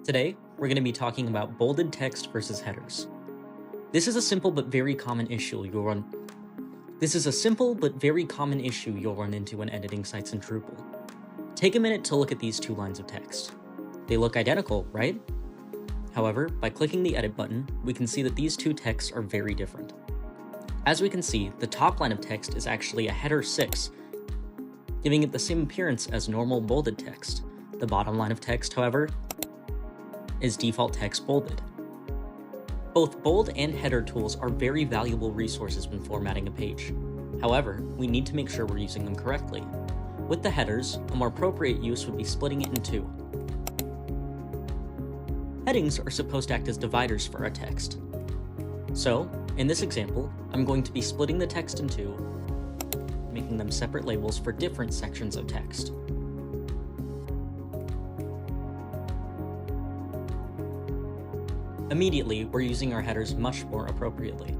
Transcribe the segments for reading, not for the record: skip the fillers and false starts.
Today, we're going to be talking about bolded text versus headers. This is a simple but very common issue you'll run into when editing sites in Drupal. Take a minute to look at these two lines of text. They look identical, right? However, by clicking the edit button, we can see that these two texts are very different. As we can see, the top line of text is actually a header 6, giving it the same appearance as normal bolded text. The bottom line of text, however, is default text bolded. Both bold and header tools are very valuable resources when formatting a page. However, we need to make sure we're using them correctly. With the headers, a more appropriate use would be splitting it in two. Headings are supposed to act as dividers for our text. So, in this example, I'm going to be splitting the text in two, making them separate labels for different sections of text. Immediately, we're using our headers much more appropriately.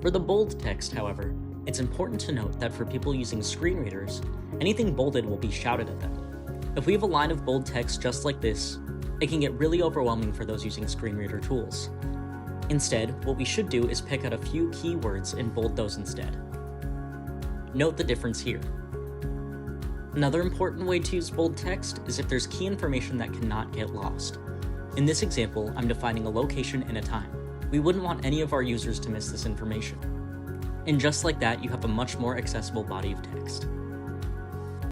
For the bold text, however, it's important to note that for people using screen readers, anything bolded will be shouted at them. If we have a line of bold text just like this, it can get really overwhelming for those using screen reader tools. Instead, what we should do is pick out a few keywords and bold those instead. Note the difference here. Another important way to use bold text is if there's key information that cannot get lost. In this example, I'm defining a location and a time. We wouldn't want any of our users to miss this information. And just like that, you have a much more accessible body of text.